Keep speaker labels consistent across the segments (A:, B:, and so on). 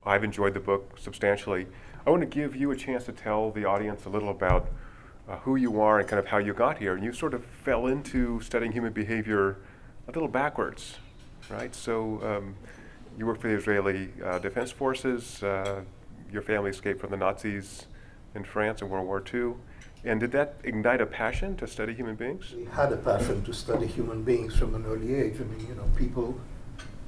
A: I've enjoyed the book substantially. I want to give you a chance to tell the audience a little about who you are and kind of how you got here. And you sort of fell into studying human behavior a little backwards, right? So you worked for the Israeli Defense Forces. Your family escaped from the Nazis in France in World War II. And did that ignite a passion to study human beings?
B: We had a passion to study human beings from an early age. I mean,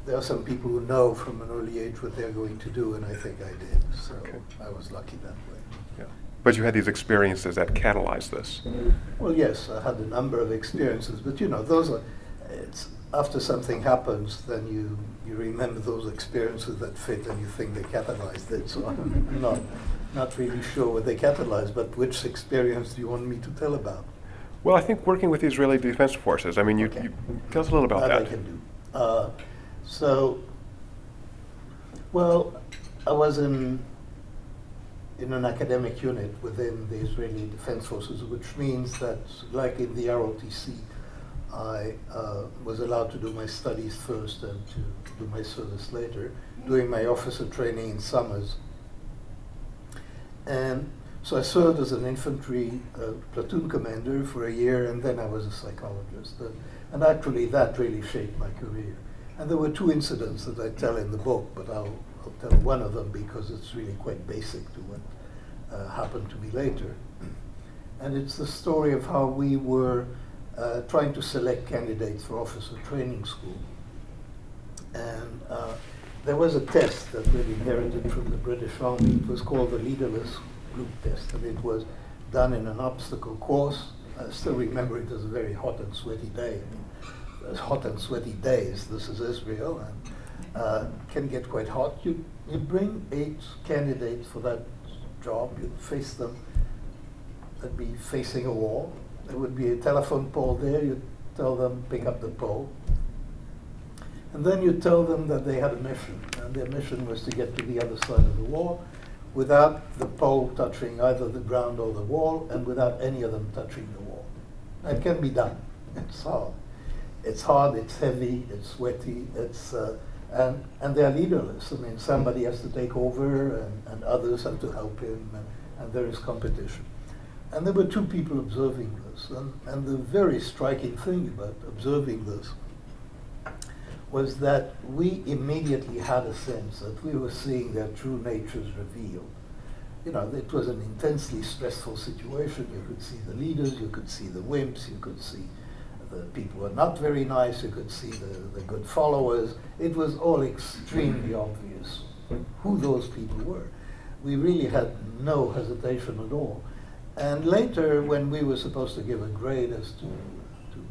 B: there are some people who know from an early age what they're going to do, and I think I did. So I was lucky that way.
A: Yeah. But you had these experiences that catalyzed this.
B: Well, yes, I had a number of experiences, but those are, it's after something happens, then you remember those experiences that fit, and you think they catalyzed it. So I'm not really sure what they catalyzed, but which experience do you want me to tell about?
A: Well, I think working with the Israeli Defense Forces. I mean, you tell us a little about that.
B: I can do. I was in an academic unit within the Israeli Defense Forces, which means that, like in the ROTC, I was allowed to do my studies first and to do my service later, doing my officer training in summers. And so I served as an infantry platoon commander for a year, and then I was a psychologist. And actually, that really shaped my career. And there were two incidents that I tell in the book, but I'll tell one of them because it's really quite basic to what happened to me later. And it's the story of how we were trying to select candidates for officer training school. And there was a test that we inherited from the British Army. It was called the leaderless group test, and it was done in an obstacle course. I still remember it as a very hot and sweaty day. I mean, hot and sweaty days, this is Israel, and can get quite hot. You bring 8 candidates for that job, you face them, they'd be facing a wall. There would be a telephone pole there, you tell them, pick up the pole. And then you tell them that they had a mission, and their mission was to get to the other side of the wall without the pole touching either the ground or the wall, and without any of them touching the wall. It can be done. It's hard. It's hard, it's heavy, it's sweaty, and they're leaderless. I mean, somebody has to take over, and others have to help him, and there is competition. And there were 2 people observing this, and the very striking thing about observing this was that we immediately had a sense that we were seeing their true natures revealed. It was an intensely stressful situation. You could see the leaders, you could see the wimps, you could see the people who were not very nice, you could see the good followers. It was all extremely obvious who those people were. We really had no hesitation at all. And later, when we were supposed to give a grade as to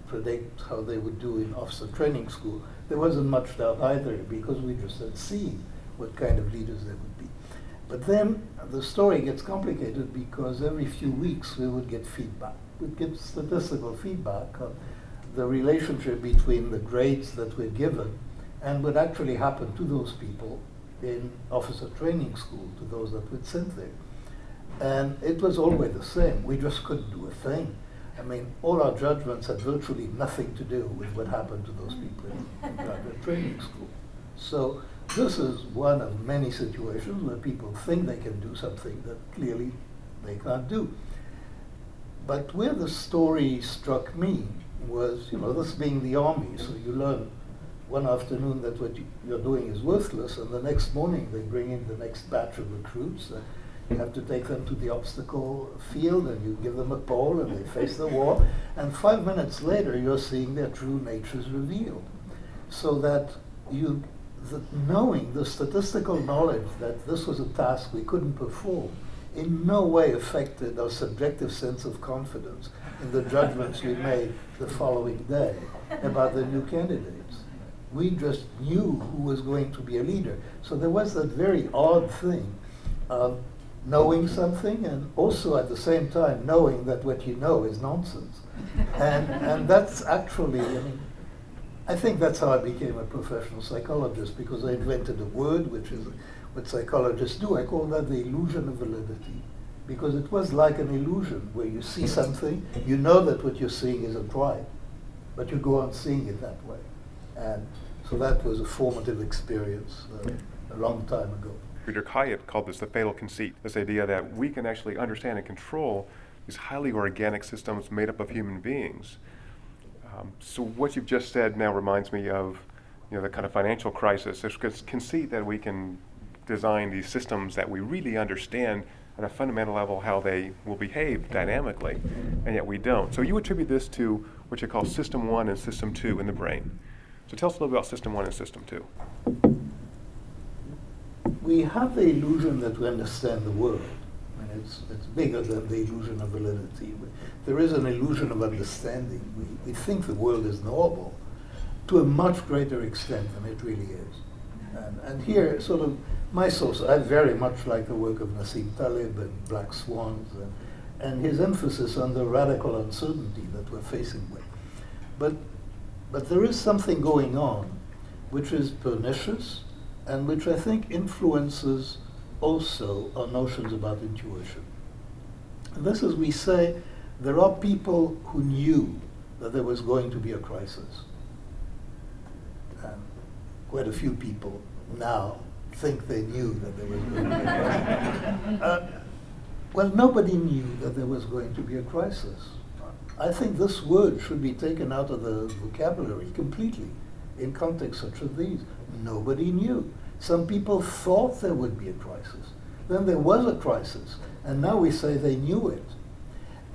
B: predict how they would do in officer training school, there wasn't much doubt either, because we just had seen what kind of leaders they would be. But then the story gets complicated, because every few weeks we would get feedback. We'd get statistical feedback on the relationship between the grades that we're given and what actually happened to those people in officer training school, to those that we'd sent there. And it was always the same. We just couldn't do a thing. I mean, all our judgments had virtually nothing to do with what happened to those people in graduate training school. So this is one of many situations where people think they can do something that clearly they can't do. But where the story struck me was, this being the army, so you learn one afternoon that what you're doing is worthless, and the next morning they bring in the next batch of recruits. You have to take them to the obstacle field, and you give them a pole, and they face the wall. And 5 minutes later, you're seeing their true natures revealed. So that knowing, the statistical knowledge that this was a task we couldn't perform, in no way affected our subjective sense of confidence in the judgments we made the following day about the new candidates. We just knew who was going to be a leader. So there was that very odd thing of knowing something, and also at the same time knowing that what you know is nonsense. And that's actually, I think that's how I became a professional psychologist, because I invented a word, which is what psychologists do. I call that the illusion of validity, because it was like an illusion where you see something, you know that what you're seeing isn't right, but you go on seeing it that way. And so that was a formative experience a long time ago.
A: Friedrich Hayek called this the fatal conceit, this idea that we can actually understand and control these highly organic systems made up of human beings. So what you've just said now reminds me of the kind of financial crisis. There's this conceit that we can design these systems that we really understand at a fundamental level how they will behave dynamically, and yet we don't. So you attribute this to what you call System 1 and System 2 in the brain. So tell us a little about System 1 and System 2.
B: We have the illusion that we understand the world. I mean, it's bigger than the illusion of validity. There is an illusion of understanding. We think the world is knowable to a much greater extent than it really is. And here, sort of, my source, I very much like the work of Nassim Taleb and Black Swans and his emphasis on the radical uncertainty that we're facing with. But there is something going on which is pernicious and which I think influences also our notions about intuition. And this is, we say, there are people who knew that there was going to be a crisis. And quite a few people now think they knew that there was going to be a crisis. Well, nobody knew that there was going to be a crisis. I think this word should be taken out of the vocabulary completely in contexts such as these. Nobody knew. Some people thought there would be a crisis. Then there was a crisis, and now we say they knew it.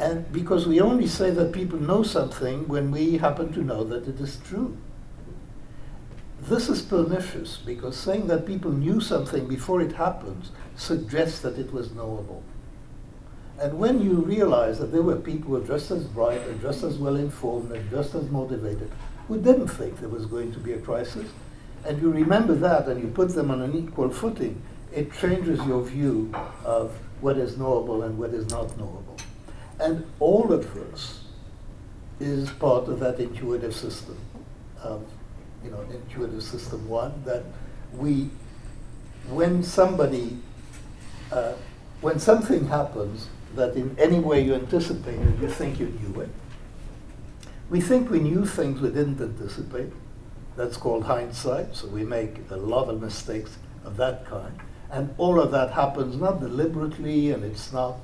B: And because we only say that people know something when we happen to know that it is true. This is pernicious, because saying that people knew something before it happens suggests that it was knowable. And when you realize that there were people who were just as bright and just as well informed and just as motivated who didn't think there was going to be a crisis, and you remember that and you put them on an equal footing, it changes your view of what is knowable and what is not knowable. And all of this is part of that intuitive system, intuitive system 1, that when something happens that in any way you anticipated, you think you knew it. We think we knew things we didn't anticipate. That's called hindsight, so we make a lot of mistakes of that kind. And all of that happens not deliberately, and it's not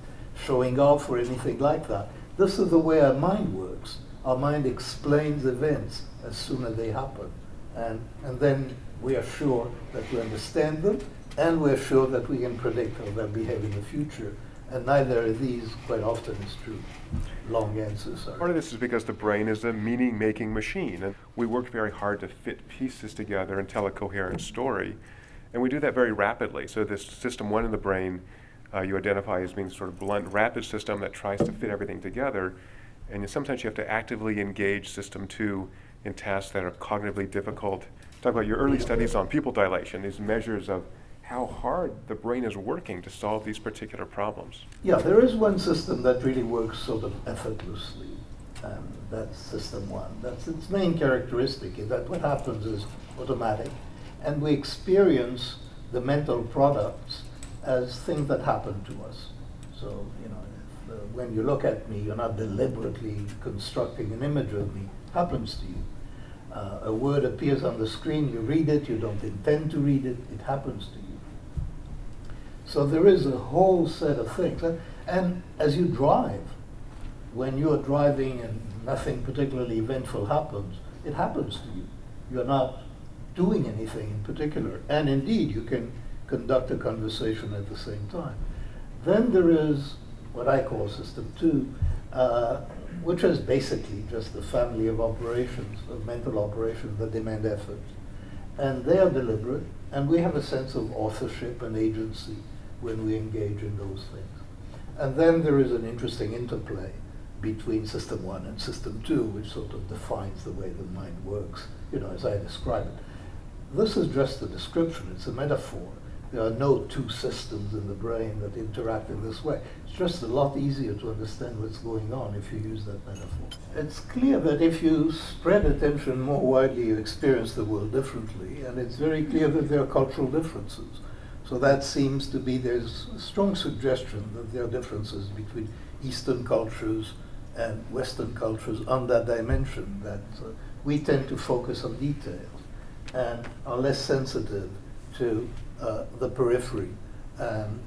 B: showing off or anything like that. This is the way our mind works. Our mind explains events as soon as they happen. And then we are sure that we understand them, and we're sure that we can predict how they'll behave in the future. And neither of these quite often is true. Long answer, sorry.
A: Part of this is because the brain is a meaning-making machine, and we work very hard to fit pieces together and tell a coherent story. And we do that very rapidly. So this System 1 in the brain you identify as being sort of blunt, rapid system that tries to fit everything together. And sometimes you have to actively engage System 2 in tasks that are cognitively difficult. Talk about your early studies on pupil dilation, these measures of how hard the brain is working to solve these particular problems.
B: Yeah, there is one system that really works sort of effortlessly. That's System 1. That's its main characteristic, is that what happens is automatic, and we experience the mental products as things that happen to us. So, when you look at me, you're not deliberately constructing an image of me. It happens to you. A word appears on the screen, you read it, you don't intend to read it, it happens to you. So there is a whole set of things. And as you drive, when you're driving and nothing particularly eventful happens, it happens to you. You're not doing anything in particular. And indeed, you can conduct a conversation at the same time. Then there is what I call System 2, which is basically just a family of operations, of mental operations that demand effort. And they are deliberate, and we have a sense of authorship and agency when we engage in those things. And then there is an interesting interplay between System 1 and System 2, which sort of defines the way the mind works, as I describe it. This is just a description, it's a metaphor. There are no two systems in the brain that interact in this way. It's just a lot easier to understand what's going on if you use that metaphor. It's clear that if you spread attention more widely, you experience the world differently, and it's very clear that there are cultural differences. So that seems to be, there's a strong suggestion that there are differences between Eastern cultures and Western cultures on that dimension, that we tend to focus on details and are less sensitive to the periphery, and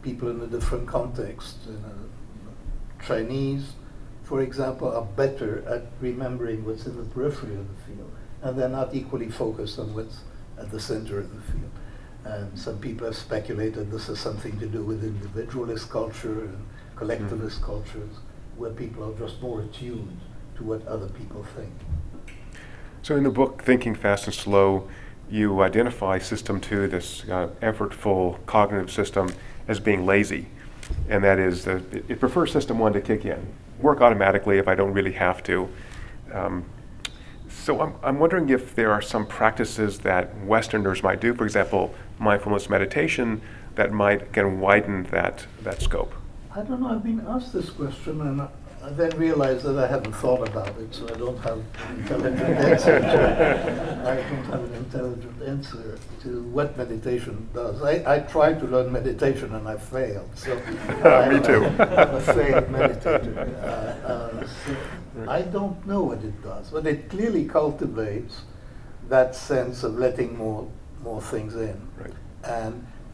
B: people in a different context. Chinese, for example, are better at remembering what's in the periphery of the field, and they're not equally focused on what's at the center of the field. And some people have speculated this has something to do with individualist culture and collectivist cultures, where people are just more attuned to what other people think.
A: So in the book, Thinking Fast and Slow, you identify System 2, this effortful cognitive system, as being lazy. And that is, it prefers System 1 to kick in, work automatically if I don't really have to. So I'm wondering if there are some practices that Westerners might do, for example, mindfulness meditation, that might can widen that scope.
B: I don't know, I've been asked this question, and I then realized that I haven't thought about it, so I don't have an intelligent answer to it. I don't have an intelligent answer to what meditation does. I tried to learn meditation and I failed. So
A: Me too.
B: I'm a failed meditator. So I don't know what it does, but it clearly cultivates that sense of letting more things in.
A: Right.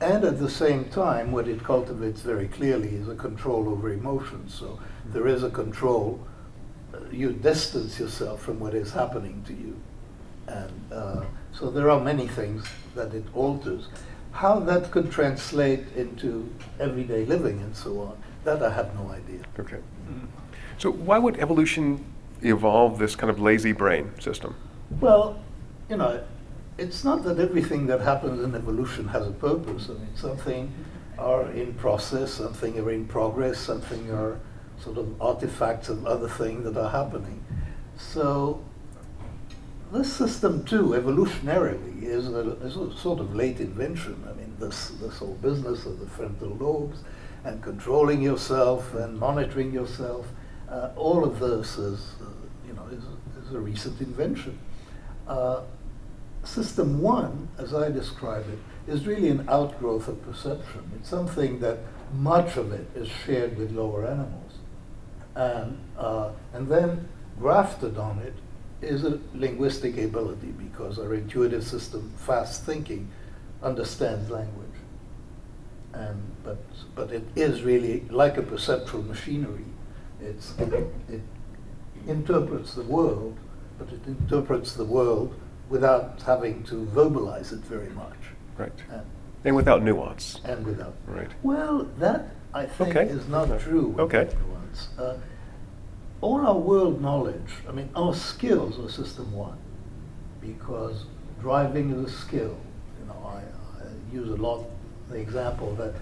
B: And at the same time, what it cultivates very clearly is a control over emotions. So there is a control. You distance yourself from what is happening to you. And so there are many things that it alters. How that could translate into everyday living and so on, that I have no idea.
A: Okay. So why would evolution evolve this kind of lazy brain system?
B: Well, it's not that everything that happens in evolution has a purpose. I mean, something are in process, something are in progress, something are sort of artifacts of other things that are happening. So this system too, evolutionarily, is a sort of late invention. I mean, this whole business of the frontal lobes and controlling yourself and monitoring yourself, all of this is a recent invention. System 1, as I describe it, is really an outgrowth of perception. It's something that much of it is shared with lower animals. And then grafted on it is a linguistic ability, because our intuitive system, fast thinking, understands language. But it is really like a perceptual machinery. It interprets the world, but it interprets the world without having to verbalize it very much.
A: Right. And without nuance.
B: And without.
A: Right.
B: Well, that I think is not true.
A: Okay.
B: Nuance. All our world knowledge, I mean, our skills are System 1, because driving is a skill. I use a lot the example that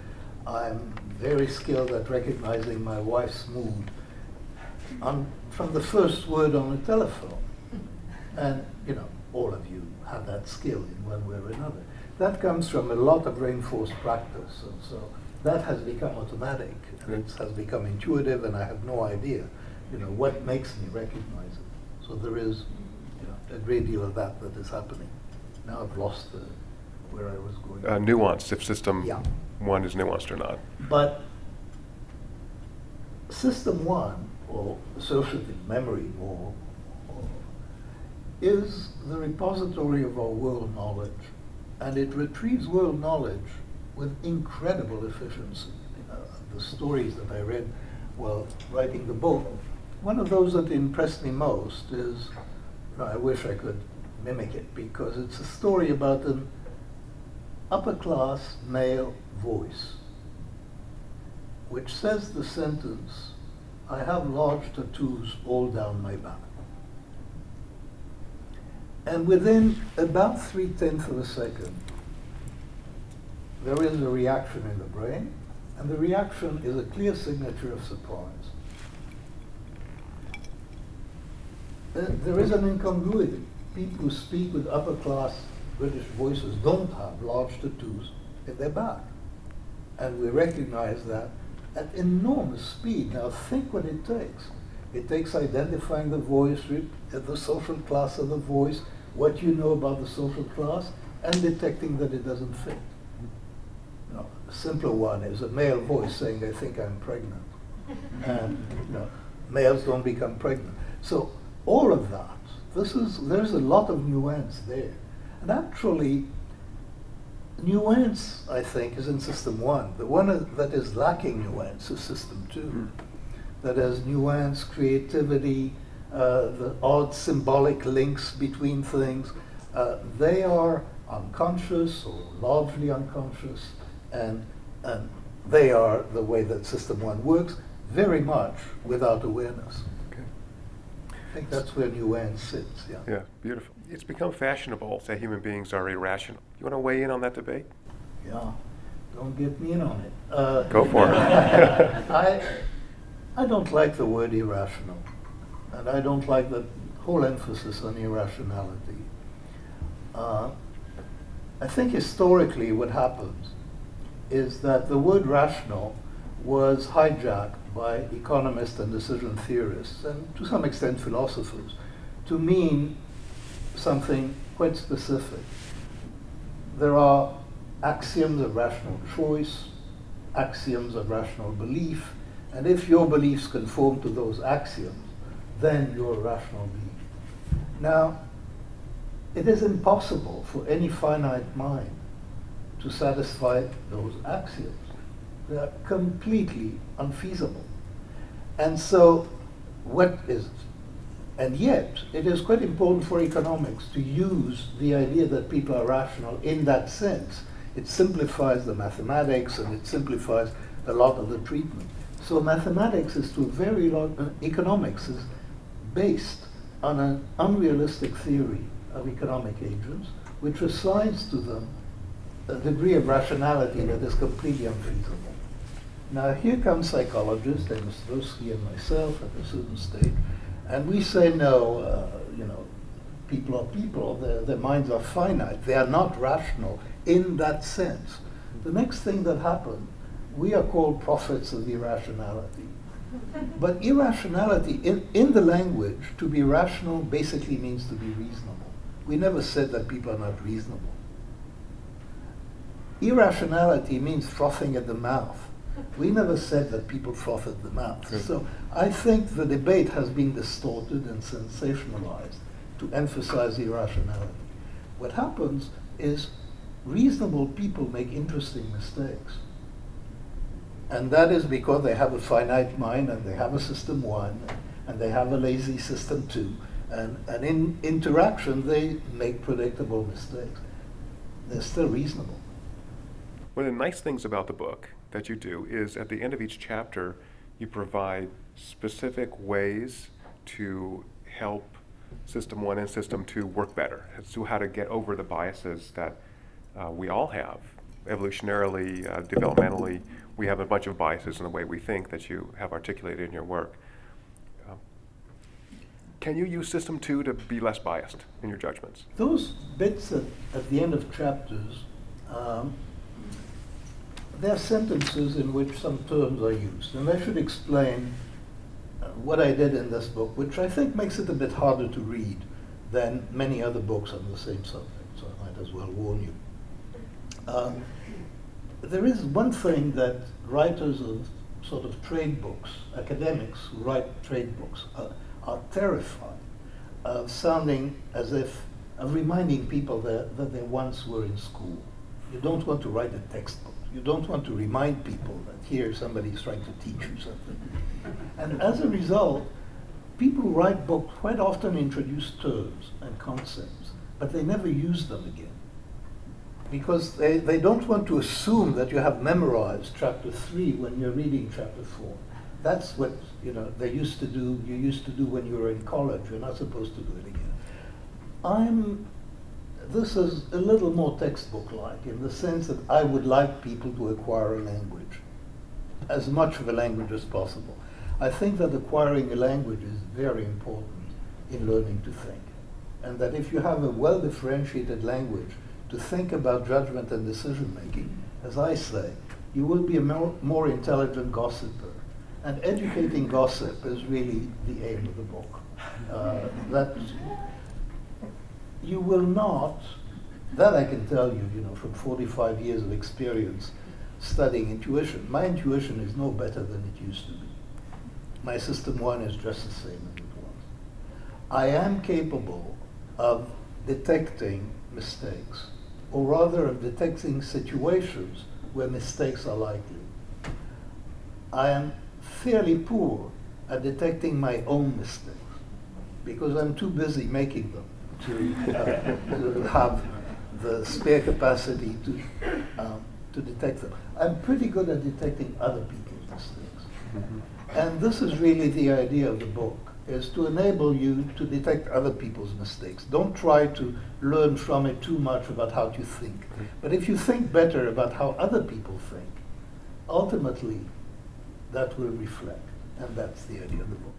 B: I'm very skilled at recognizing my wife's mood from the first word on the telephone. And, all of you have that skill in one way or another. That comes from a lot of reinforced practice, and so that has become automatic, and it has become intuitive, and I have no idea, what makes me recognize it. So there is, a great deal of that is happening. Now I've lost where I was going.
A: Nuance, if System 1 is nuanced or not.
B: But System 1, or associative memory more, is the repository of our world knowledge, and it retrieves world knowledge with incredible efficiency. The stories that I read while writing the book, one of those that impressed me most is, I wish I could mimic it, because it's a story about an upper-class male voice, which says the sentence, "I have large tattoos all down my back." And within about 3/10 of a second, there is a reaction in the brain, and the reaction is a clear signature of surprise. There is an incongruity. People who speak with upper-class British voices don't have large tattoos in their back. And we recognize that at enormous speed. Now think what it takes. It takes identifying the voice, the social class of the voice, what you know about the social class, and detecting that it doesn't fit. A simpler one is a male voice saying, "I think I'm pregnant." And males don't become pregnant. So all of that, there's a lot of nuance there. And actually, nuance, I think, is in system one. The one that is lacking nuance is system two. That has nuance, creativity, the odd symbolic links between things. They are unconscious or largely unconscious, and they are the way that system one works, very much without awareness.
A: Okay.
B: I think that's where nuance sits, yeah.
A: Yeah, beautiful. It's become fashionable to say human beings are irrational. You want to weigh in on that debate?
B: Yeah, don't get me in on it.
A: Go for it.
B: I don't like the word irrational, and I don't like the whole emphasis on irrationality. I think historically what happens is that the word rational was hijacked by economists and decision theorists, and to some extent philosophers, to mean something quite specific. There are axioms of rational choice, axioms of rational belief, and if your beliefs conform to those axioms, then you're a rational being. Now, it is impossible for any finite mind to satisfy those axioms. They are completely unfeasible. And so, and yet, it is quite important for economics to use the idea that people are rational in that sense. It simplifies the mathematics and it simplifies a lot of the treatment. So mathematics is to a very large, economics is based on an unrealistic theory of economic agents, which assigns to them a degree of rationality that is completely unfeasible. Now here comes psychologists, Daniel Gilbert and myself at a certain stage, and we say no, people are people, their minds are finite, they are not rational in that sense. The next thing that happened, we are called prophets of irrationality. But irrationality, in the language, to be rational basically means to be reasonable. We never said that people are not reasonable. Irrationality means frothing at the mouth. We never said that people froth at the mouth.
A: Good.
B: So I think the debate has been distorted and sensationalized to emphasize irrationality. What happens is reasonable people make interesting mistakes. And that is because they have a finite mind and they have a system one and they have a lazy system two. And in interaction, they make predictable mistakes. They're still reasonable.
A: One of the nice things about the book that you do is at the end of each chapter, you provide specific ways to help System 1 and System 2 work better, as to how to get over the biases that we all have. Evolutionarily, developmentally, we have a bunch of biases in the way we think that you have articulated in your work. Can you use System 2 to be less biased in your judgments?
B: Those bits at the end of chapters, there are sentences in which some terms are used. And I should explain what I did in this book, which I think makes it a bit harder to read than many other books on the same subject, so I might as well warn you. There is one thing that writers of sort of trade books, academics who write trade books, are terrified of sounding as if, of reminding people that they once were in school. You don't want to write a textbook. You don't want to remind people that here somebody is trying to teach you something. And as a result, people who write books quite often introduce terms and concepts, but they never use them again. Because they don't want to assume that you have memorized chapter 3 when you're reading chapter 4. That's what they used to do, you used to do when you were in college. You're not supposed to do it again. This is a little more textbook-like in the sense that I would like people to acquire a language, as much of a language as possible. I think that acquiring a language is very important in learning to think. And that if you have a well-differentiated language to think about judgment and decision-making, as I say, you will be a more intelligent gossiper. And educating gossip is really the aim of the book. That you will not, that I can tell you, from 45 years of experience studying intuition. My intuition is no better than it used to be. My System 1 is just the same as it was. I am capable of detecting mistakes or rather of detecting situations where mistakes are likely. I am fairly poor at detecting my own mistakes because I'm too busy making them to have the spare capacity to detect them. I'm pretty good at detecting other people's mistakes. And this is really the idea of the book, is to enable you to detect other people's mistakes. Don't try to learn from it too much about how to think. But if you think better about how other people think, ultimately that will reflect. And that's the idea of the book.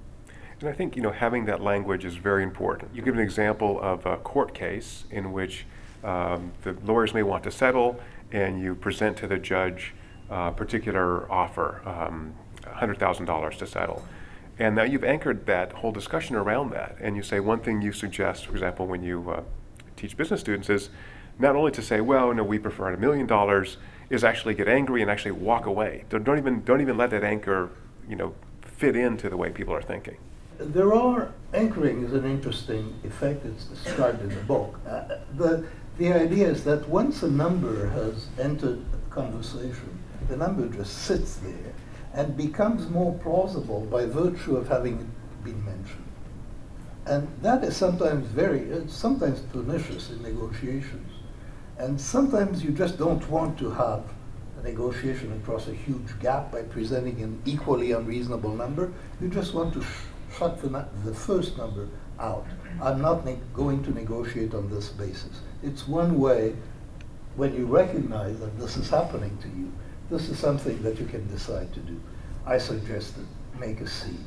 A: And I think, having that language is very important. You give an example of a court case in which the lawyers may want to settle, and you present to the judge a particular offer, $100,000 to settle. And now you've anchored that whole discussion around that. And you say one thing you suggest, for example, when you teach business students is not only to say, well, no, we prefer $1 million, is actually get angry and actually walk away. Don't even let that anchor, fit into the way people are thinking.
B: Anchoring is an interesting effect. It's described in the book. The idea is that once a number has entered a conversation, the number just sits there and becomes more plausible by virtue of having been mentioned. And that is sometimes sometimes pernicious in negotiations. And sometimes you just don't want to have a negotiation across a huge gap by presenting an equally unreasonable number. You just want to shut the first number out. I'm not going to negotiate on this basis. It's one way, when you recognize that this is happening to you, this is something that you can decide to do. I suggested make a scene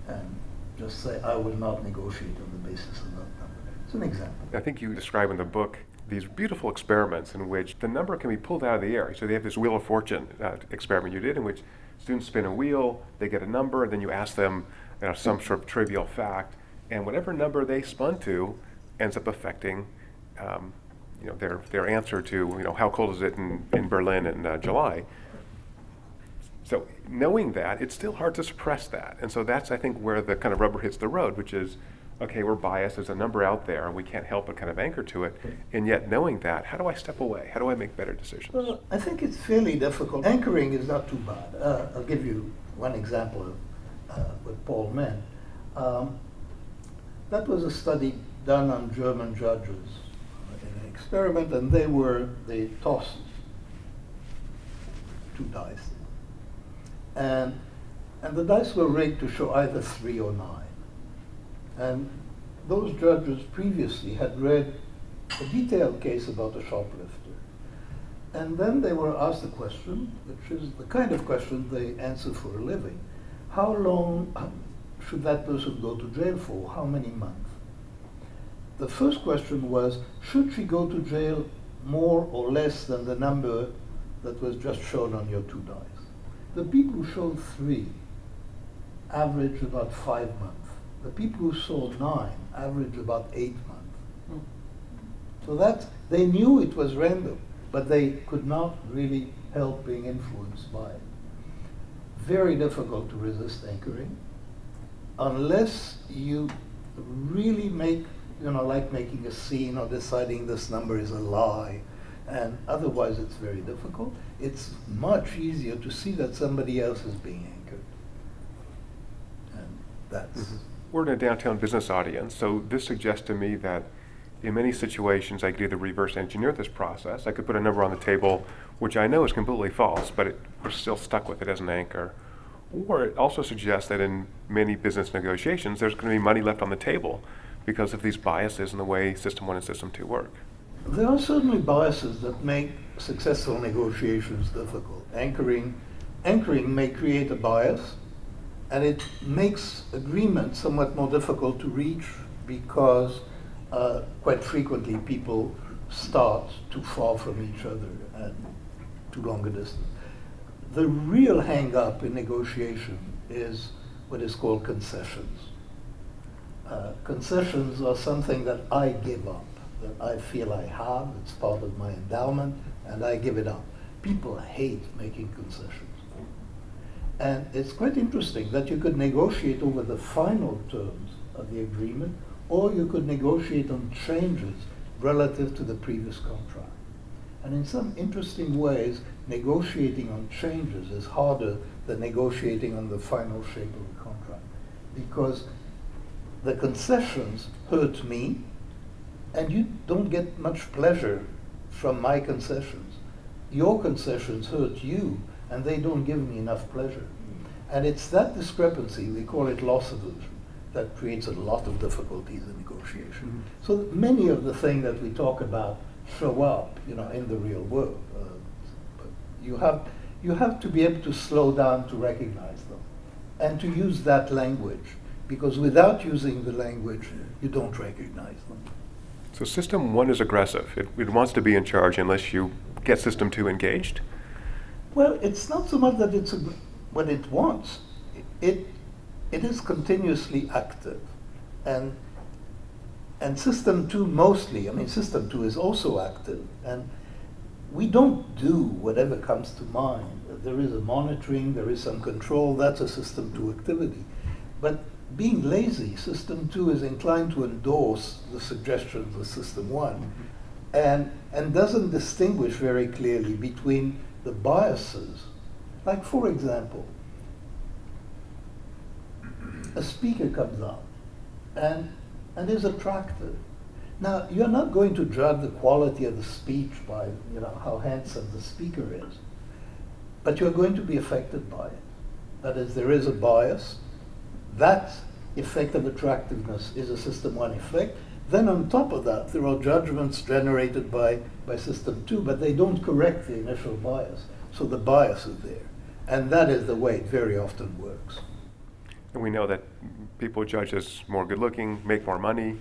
B: and just say, I will not negotiate on the basis of that number. It's an example.
A: I think you describe in the book these beautiful experiments in which the number can be pulled out of the air. So they have this Wheel of Fortune experiment you did in which students spin a wheel, they get a number, and then you ask them some sort of trivial fact, and whatever number they spun to ends up affecting their answer to how cold is it in Berlin in July. So knowing that, it's still hard to suppress that. And so that's, I think, where the kind of rubber hits the road, which is, okay, we're biased, there's a number out there, and we can't help but kind of anchor to it. And yet knowing that, how do I step away? How do I make better decisions?
B: Well, I think it's fairly difficult. Anchoring is not too bad. I'll give you one example of what Paul meant. That was a study done on German judges in an experiment, and they tossed two dice. And the dice were rigged to show either 3 or 9. And those judges previously had read a detailed case about a shoplifter. And then they were asked a question, which is the kind of question they answer for a living. How long should that person go to jail for? How many months? The first question was, should she go to jail more or less than the number that was just shown on your 2 dice? The people who showed 3 averaged about 5 months. The people who saw 9 averaged about 8 months. So they knew it was random, but they could not really help being influenced by it. Very difficult to resist anchoring, unless you really make, like making a scene or deciding this number is a lie. And otherwise it's very difficult. It's much easier to see that somebody else is being anchored. And that's...
A: We're in a downtown business audience, so this suggests to me that in many situations I could either reverse engineer this process. I could put a number on the table which I know is completely false, but we're still stuck with it as an anchor. Or it also suggests that in many business negotiations there's going to be money left on the table because of these biases in the way System 1 and System 2 work.
B: There are certainly biases that make successful negotiations difficult. Anchoring may create a bias, and it makes agreement somewhat more difficult to reach because quite frequently people start too far from each other and too long a distance. The real hang-up in negotiation is what is called concessions. Concessions are something that I give up, that I feel I have, it's part of my endowment, and I give it up. People hate making concessions. And it's quite interesting that you could negotiate over the final terms of the agreement, or you could negotiate on changes relative to the previous contract. And in some interesting ways, negotiating on changes is harder than negotiating on the final shape of a contract. Because the concessions hurt me, and you don't get much pleasure from my concessions. Your concessions hurt you, and they don't give me enough pleasure. And it's that discrepancy, we call it loss aversion, that creates a lot of difficulties in negotiation. So many of the things that we talk about show up, in the real world. But you have to be able to slow down to recognize them, and to use that language, because without using the language, you don't recognize them.
A: So system 1 is aggressive. It wants to be in charge unless you get system 2 engaged?
B: Well, it's not so much that it's what it wants. It is continuously active. And system 2 mostly, system 2 is also active. And we don't do whatever comes to mind. There is a monitoring, there is some control, that's a system 2 activity. But being lazy, system 2 is inclined to endorse the suggestions of system 1 and doesn't distinguish very clearly between the biases. Like, for example, a speaker comes out and is attractive. Now, you're not going to judge the quality of the speech by how handsome the speaker is, but you're going to be affected by it. That is, there is a bias. That effect of attractiveness is a system 1 effect. Then on top of that, there are judgments generated by system 2, but they don't correct the initial bias. So the bias is there. And that is the way it very often works.
A: And we know that people judged as more good looking make more money,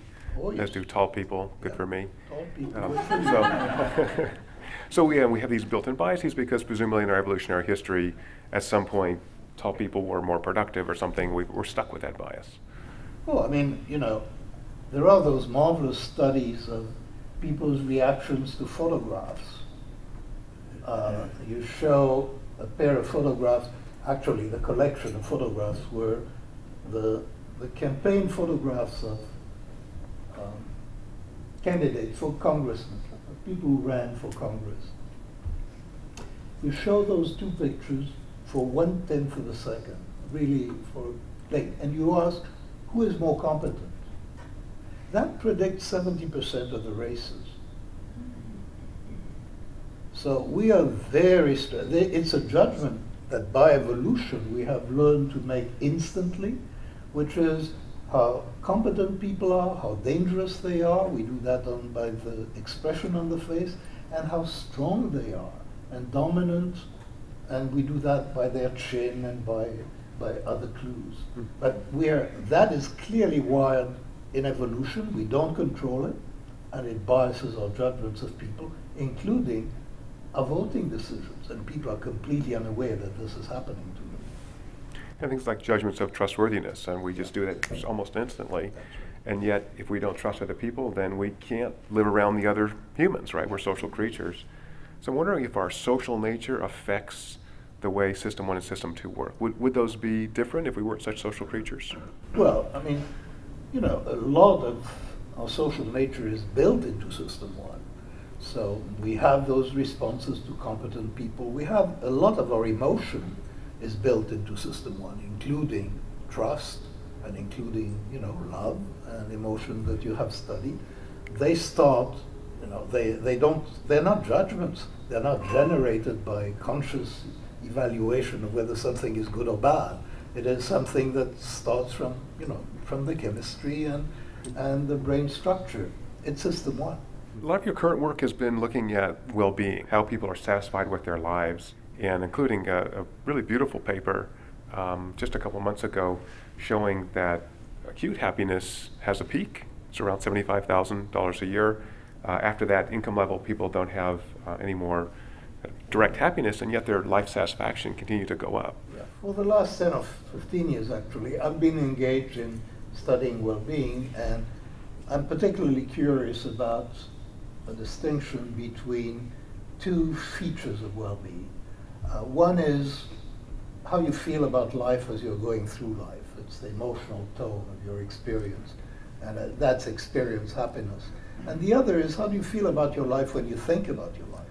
A: as do tall people. Good for me.
B: Tall people.
A: So we have these built-in biases because presumably in our evolutionary history, at some point, tall people were more productive or something. We're stuck with that bias.
B: Well, there are those marvelous studies of people's reactions to photographs. You show a pair of photographs. Actually, the collection of photographs were the campaign photographs of candidates for congressmen, people who ran for Congress. You show those two pictures for 1/10 of a second, really and you ask, who is more competent? That predicts 70% of the races. So we are very, it's a judgment that by evolution we have learned to make instantly, which is how competent people are, how dangerous they are. We do that by the expression on the face, and how strong they are and dominant, and we do that by their chin and by other clues. But that is clearly wired in evolution. We don't control it, and it biases our judgments of people, including our voting decisions, and people are completely unaware that this is happening to them.
A: And things like judgments of trustworthiness, and we just do that almost instantly. And yet, if we don't trust other people, then we can't live around the other humans, right? We're social creatures. So I'm wondering if our social nature affects the way system 1 and system 2 work. Would those be different if we weren't such social creatures?
B: Well, a lot of our social nature is built into system 1. So we have those responses to competent people. We have a lot of our emotion is built into system 1, including trust and including, love and emotion that you have studied. They start, they're not judgments. They're not generated by conscious evaluation of whether something is good or bad. It is something that starts from the chemistry and the brain structure. It's system 1.
A: A lot of your current work has been looking at well-being, how people are satisfied with their lives, and including a really beautiful paper just a couple months ago showing that acute happiness has a peak. It's around $75,000 a year. After that income level, people don't have any more direct happiness, and yet their life satisfaction continues to go up.
B: Yeah. For the last 10 or 15 years, actually, I've been engaged in studying well-being, and I'm particularly curious about a distinction between two features of well-being. One is how you feel about life as you're going through life. It's the emotional tone of your experience, and that's experience happiness. And the other is how do you feel about your life when you think about your life.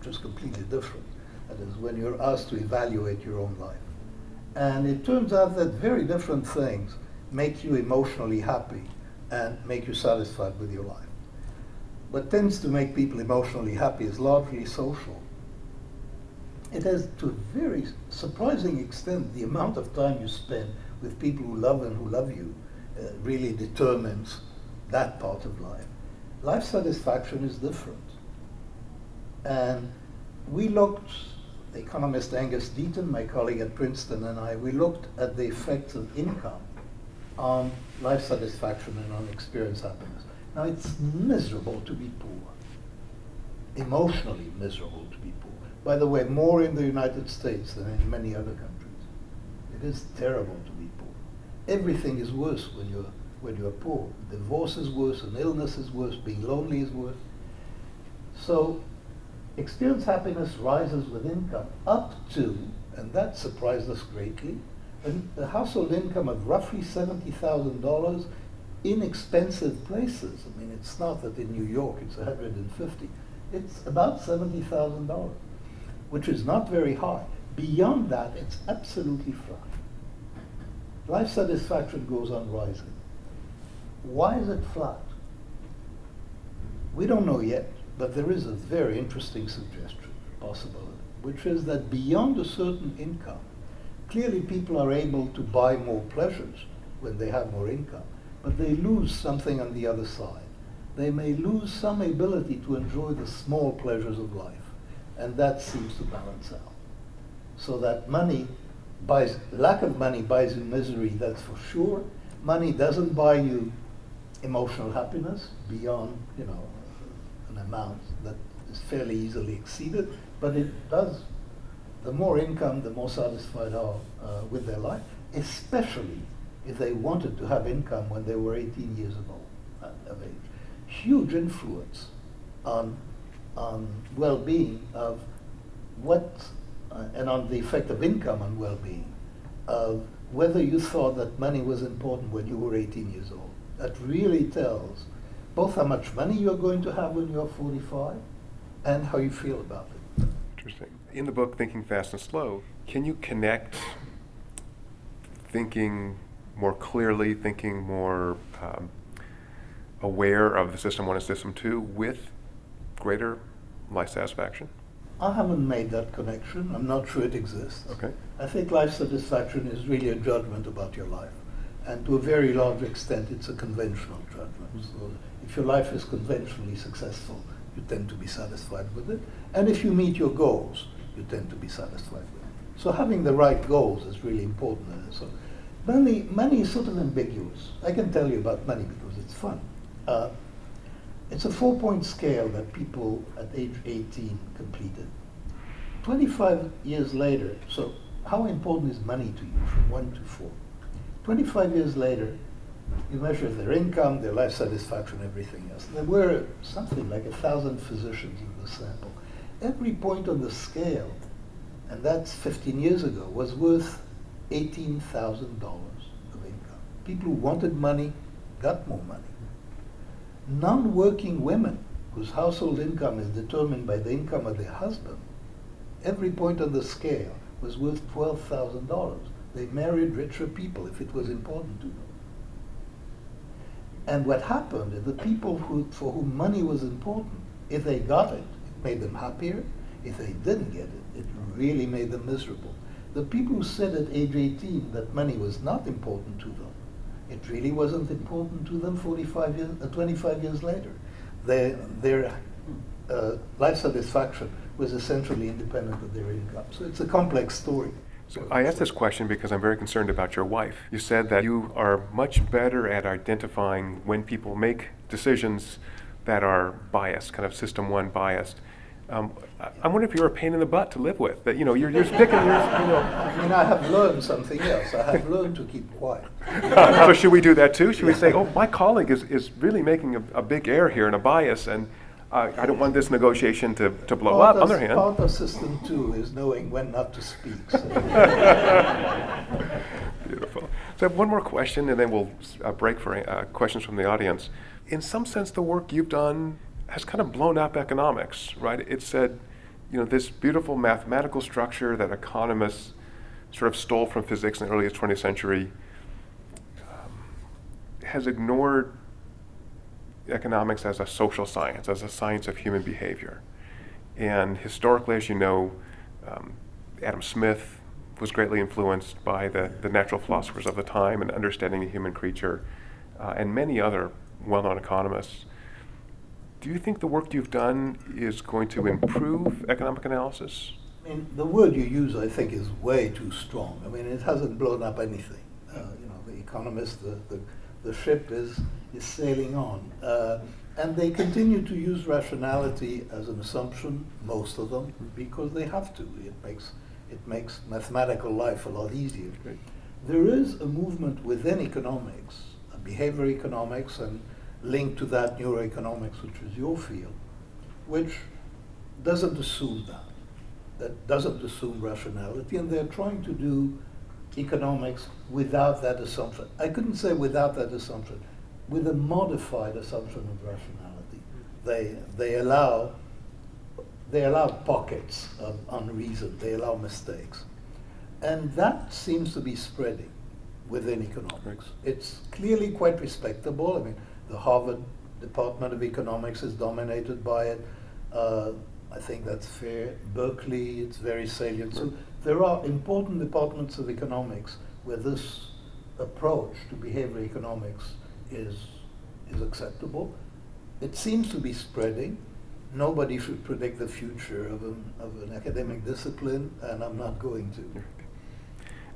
B: which is completely different. That is, when you're asked to evaluate your own life. And it turns out that very different things make you emotionally happy and make you satisfied with your life. What tends to make people emotionally happy is largely social. It has, to a very surprising extent, the amount of time you spend with people who love and who love you really determines that part of life. Life satisfaction is different. And we looked, the economist Angus Deaton, my colleague at Princeton, and I, we looked at the effects of income on life satisfaction and on experience happiness. Now, it's miserable to be poor, emotionally miserable to be poor. By the way, more in the United States than in many other countries. It is terrible to be poor. Everything is worse when you're poor. Divorce is worse, an illness is worse, being lonely is worse. So experience happiness rises with income up to, and that surprised us greatly, a household income of roughly $70,000 in expensive places. I mean, it's not that in New York it's 150. It's about $70,000, which is not very high. Beyond that, it's absolutely flat. Life satisfaction goes on rising. Why is it flat? We don't know yet, but there is a very interesting suggestion, possibility, which is that beyond a certain income, clearly people are able to buy more pleasures when they have more income, but they lose something on the other side. They may lose some ability to enjoy the small pleasures of life, and that seems to balance out. So that money buys, lack of money buys you misery, that's for sure. Money doesn't buy you emotional happiness beyond, you know, an amount that is fairly easily exceeded, but it does. The more income, the more satisfied are with their life, especially if they wanted to have income when they were 18 years of age. Huge influence on well-being of what, and on the effect of income on well-being, of whether you thought that money was important when you were 18 years old. That really tells both how much money you're going to have when you're 45 and how you feel about it.
A: Interesting. In the book, Thinking Fast and Slow, can you connect thinking more clearly, thinking more aware of the system one and system two with greater life satisfaction?
B: I haven't made that connection. I'm not sure it exists.
A: Okay.
B: I think life satisfaction is really a judgment about your life. And to a very large extent, it's a conventional judgment. So if your life is conventionally successful, you tend to be satisfied with it. And if you meet your goals, you tend to be satisfied with it. So having the right goals is really important. So money is sort of ambiguous. I can tell you about money because it's fun. It's a 4-point scale that people at age 18 completed. 25 years later, so how important is money to you from 1 to 4? 25 years later, you measure their income, their life satisfaction, everything else. There were something like 1,000 physicians in the sample. Every point on the scale, and that's 15 years ago, was worth $18,000 of income. People who wanted money got more money. Non-working women, whose household income is determined by the income of their husband, every point on the scale was worth $12,000. They married richer people if it was important to them. And what happened is the people for whom money was important, if they got it, it made them happier. If they didn't get it, it really made them miserable. The people who said at age 18 that money was not important to them, it really wasn't important to them 25 years later. Their life satisfaction was essentially independent of their income. So it's a complex story.
A: So I asked this question because I'm very concerned about your wife. You said that you are much better at identifying when people make decisions that are biased, kind of system one biased. I wonder if you're a pain in the butt to live with. That you're just picking your.
B: I mean, I have learned something else. I have learned to keep quiet.
A: So should we do that too? Should we say, oh, my colleague is really making a big error here and a bias, and I don't want this negotiation to blow up. On the other hand,
B: part of system 2 is knowing when not to speak. So.
A: Beautiful. So I have one more question, and then we'll break for questions from the audience. In some sense, the work you've done has kind of blown up economics, right? It said this beautiful mathematical structure that economists sort of stole from physics in the early 20th century has ignored economics as a social science, as a science of human behavior. And historically, as you know, Adam Smith was greatly influenced by the natural philosophers of the time and understanding the human creature, and many other well-known economists. Do you think the work you've done is going to improve economic analysis?
B: I mean, the word you use, I think, is way too strong. I mean, it hasn't blown up anything. The Economist, the ship is sailing on. And they continue to use rationality as an assumption, most of them, because they have to. It makes mathematical life a lot easier.
A: Right.
B: There is a movement within economics, behavior economics, and linked to that neuroeconomics, which is your field, which doesn't assume that doesn't assume rationality, and they're trying to do economics without that assumption. I couldn't say without that assumption, with a modified assumption of rationality. They allow pockets of unreason, they allow mistakes. And that seems to be spreading within economics. It's clearly quite respectable. I mean, the Harvard Department of Economics is dominated by it. I think that's fair. Berkeley, it's very salient. So there are important departments of economics where this approach to behavior economics is acceptable. It seems to be spreading. Nobody should predict the future of an academic discipline, and I'm not going to.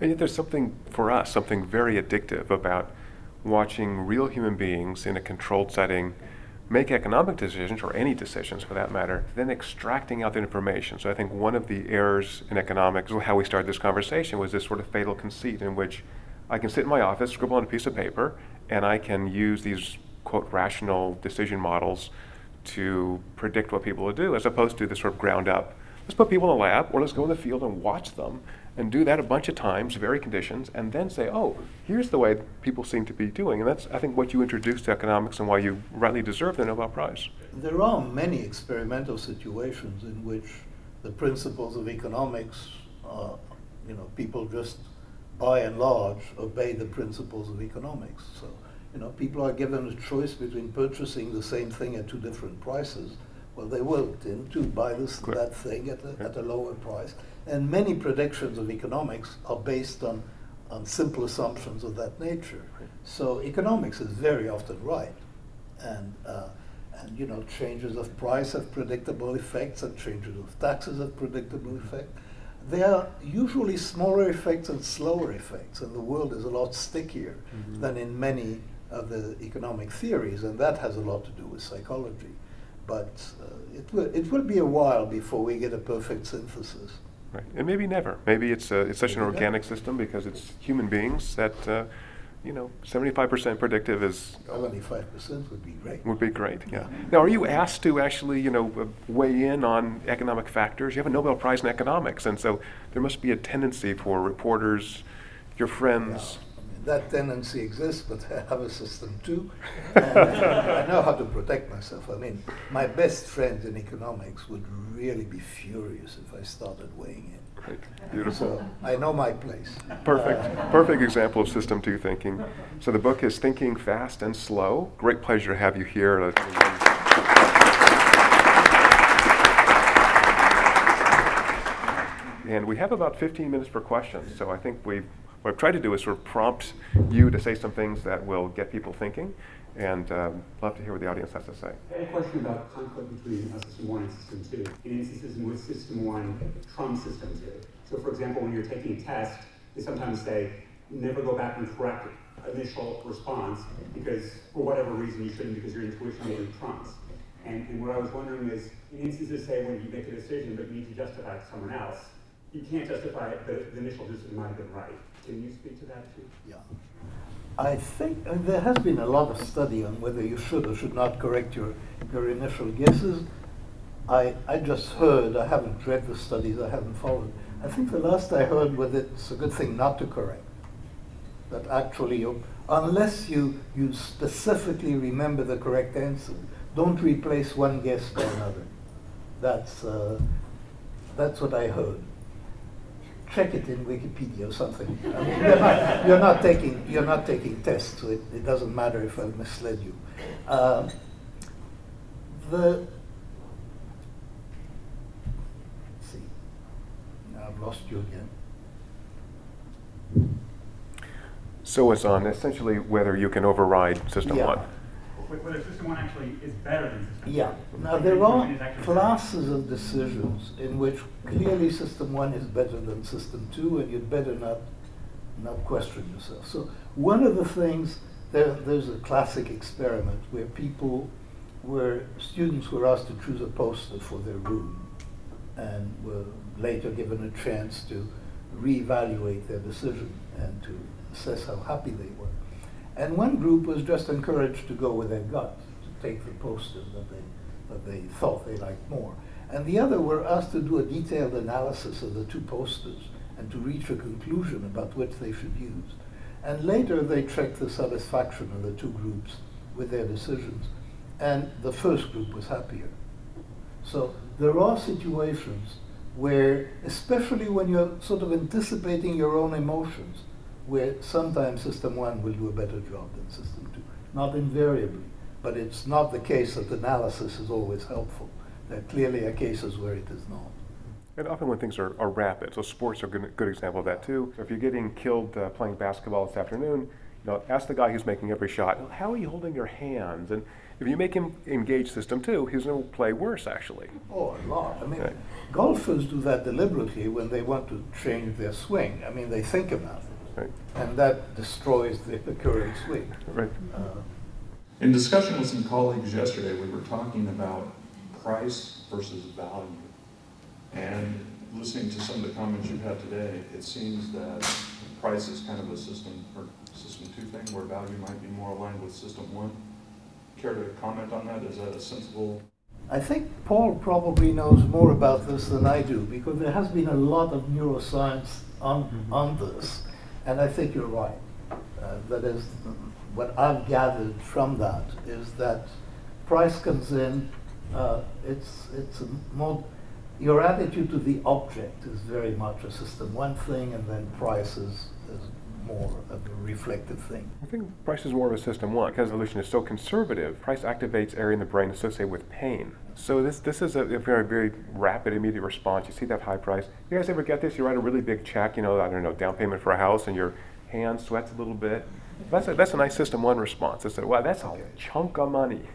A: And yet there's something, for us, something very addictive about watching real human beings in a controlled setting make economic decisions, or any decisions for that matter, then extracting out the information. So I think one of the errors in economics, how we started this conversation, was this sort of fatal conceit in which I can sit in my office, scribble on a piece of paper, and I can use these, quote, rational decision models to predict what people will do, as opposed to the sort of ground up, let's put people in a lab, or let's go in the field and watch them, and do that a bunch of times, varied conditions, and then say, oh, here's the way people seem to be doing. And that's, I think, what you introduced to economics and why you rightly deserve the Nobel Prize.
B: There are many experimental situations in which the principles of economics, people just, by and large, obey the principles of economics. So, people are given a choice between purchasing the same thing at two different prices. Well, they will tend to buy that thing at a lower price. And many predictions of economics are based on simple assumptions of that nature. So economics is very often right. And changes of price have predictable effects, and changes of taxes have predictable effects. They are usually smaller effects and slower effects, and the world is a lot stickier than in many of the economic theories, and that has a lot to do with psychology. But it will be a while before we get a perfect synthesis.
A: Right, and maybe never. Maybe it's such an organic system because it's human beings that 75% predictive is
B: 75% would be great.
A: Would be great. Yeah. Now, are you asked to actually weigh in on economic factors? You have a Nobel Prize in economics, and so there must be a tendency for reporters, your friends.
B: Yeah. That tendency exists, but I have a system too. And I know how to protect myself. I mean, my best friend in economics would really be furious if I started weighing in.
A: Great. Beautiful.
B: So I know my place.
A: Perfect example of system two thinking. So the book is Thinking Fast and Slow. Great pleasure to have you here. And we have about 15 minutes for questions, so I think what I've tried to do is sort of prompt you to say some things that will get people thinking, and love to hear what the audience has to say.
C: I have a question about conflict between System 1 and System 2. In instances in which System 1 trumps System 2. So for example, when you're taking a test, they sometimes say, never go back and correct initial response, because for whatever reason you shouldn't, because your intuition maybe trumps. And what I was wondering is, in instances, say, when you make a decision but you need to justify it to someone else, you can't justify it, the initial decision might have been right. Can you speak to that too?
B: Yeah. I think there has been a lot of study on whether you should or should not correct your initial guesses. I just heard, I haven't read the studies, I haven't followed. I think the last I heard was it's a good thing not to correct. That actually, unless you specifically remember the correct answer, don't replace one guess by another. That's That's what I heard. Check it in Wikipedia or something. I mean, you're not taking tests, so it doesn't matter if I misled you. Let's see. Now I've lost you again.
A: So it's on essentially whether you can override System 1.
C: Whether System 1 actually is better than System 2.
B: Yeah. Now there are classes of decisions in which clearly System 1 is better than System 2, and you'd better not question yourself. So one of the things, there's a classic experiment where students were asked to choose a poster for their room and were later given a chance to reevaluate their decision and to assess how happy they were. And one group was just encouraged to go with their gut, to take the poster that they thought they liked more. And the other were asked to do a detailed analysis of the two posters and to reach a conclusion about which they should use. And later they checked the satisfaction of the two groups with their decisions. And the first group was happier. So there are situations where, especially when you're sort of anticipating your own emotions, where sometimes System 1 will do a better job than System 2. Not invariably, but it's not the case that analysis is always helpful. There clearly are cases where it is not.
A: And often when things are rapid, so sports are a good example of that too. So if you're getting killed playing basketball this afternoon, ask the guy who's making every shot, well, how are you holding your hands? And if you make him engage System 2, he's going to play worse, actually.
B: Oh, a lot. I mean, golfers do that deliberately when they want to change their swing. I mean, they think about it.
A: Right.
B: And that destroys the current swing.
A: Right.
D: In discussion with some colleagues yesterday, we were talking about price versus value. And listening to some of the comments you've had today, it seems that price is kind of a System 2 thing, where value might be more aligned with System 1. Care to comment on that? Is that a sensible?
B: I think Paul probably knows more about this than I do, because there has been a lot of neuroscience on this. And I think you're right. That is, what I've gathered from that is that price comes in, it's a more, your attitude to the object is very much a System 1 thing, and then price is more of a reflective thing.
A: I think price is more of a System 1 because evolution is so conservative. Price activates area in the brain associated with pain. So this is a very, very rapid, immediate response. You see that high price. You guys ever get this? You write a really big check, I don't know, down payment for a house, and your hand sweats a little bit. That's a nice System 1 response. It's wow, that's a chunk of money,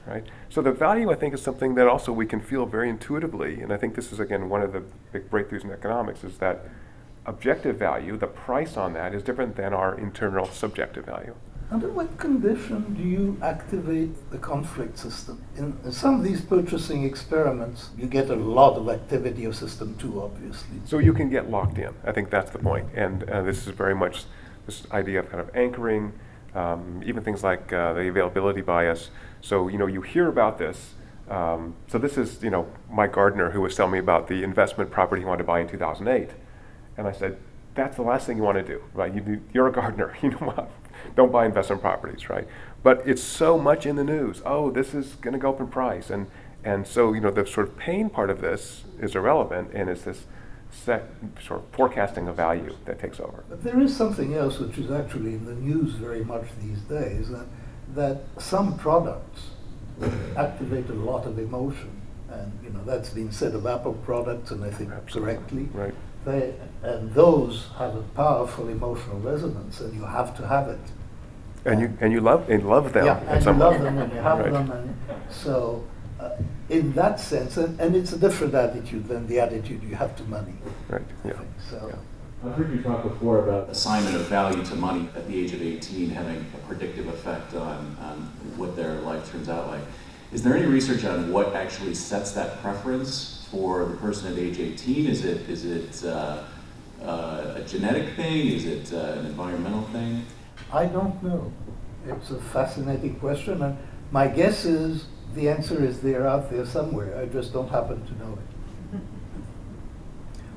A: right? So the value, I think, is something that also we can feel very intuitively, and I think this is, again, one of the big breakthroughs in economics, is that objective value, the price on that, is different than our internal subjective value.
B: Under what condition do you activate the conflict system? In some of these purchasing experiments, you get a lot of activity of System 2, obviously.
A: So you can get locked in. I think that's the point. And this is very much this idea of kind of anchoring, even things like the availability bias. So, you hear about this. So this is, Mike Gardner, who was telling me about the investment property he wanted to buy in 2008. And I said, that's the last thing you want to do, right? You're a gardener, don't buy investment properties, right? But it's so much in the news. Oh, this is going to go up in price. And so, the sort of pain part of this is irrelevant, and it's this set sort of forecasting of value that takes over.
B: But there is something else which is actually in the news very much these days, that some products activate a lot of emotion. And, that's been said of Apple products, and I think correctly.
A: Right.
B: And those have a powerful emotional resonance, and you have to have it.
A: And you love them.
B: Yeah, and you love them, and you have
A: right.
B: them, and so in that sense, and it's a different attitude than the attitude you have to money.
A: Right. Yeah.
B: I think, so.
A: Yeah.
E: I've heard you talk before about assignment of value to money at the age of 18 having a predictive effect on what their life turns out like. Is there any research on what actually sets that preference for the person at age 18? Is it a genetic thing? Is it an environmental thing?
B: I don't know. It's a fascinating question, and my guess is the answer is they're out there somewhere. I just don't happen to know it.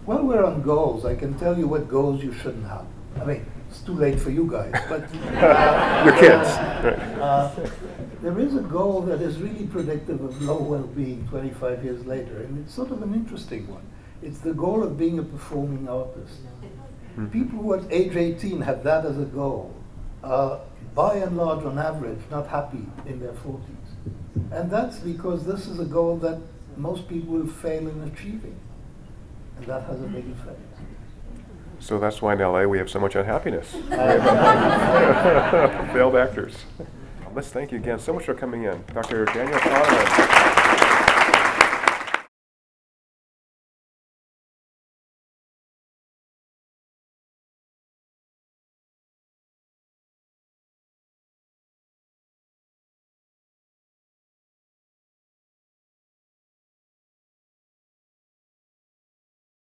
B: While we're on goals, I can tell you what goals you shouldn't have. I mean, it's too late for you guys, but
A: your kids.
B: There is a goal that is really predictive of low well-being 25 years later, and it's sort of an interesting one. It's the goal of being a performing artist. People who at age 18 have that as a goal are, by and large, on average, not happy in their 40s. And that's because this is a goal that most people will fail in achieving. And that has a big effect.
A: So that's why in LA we have so much unhappiness. Failed actors. Let's thank you again so much for coming in. Dr. Daniel Kahneman.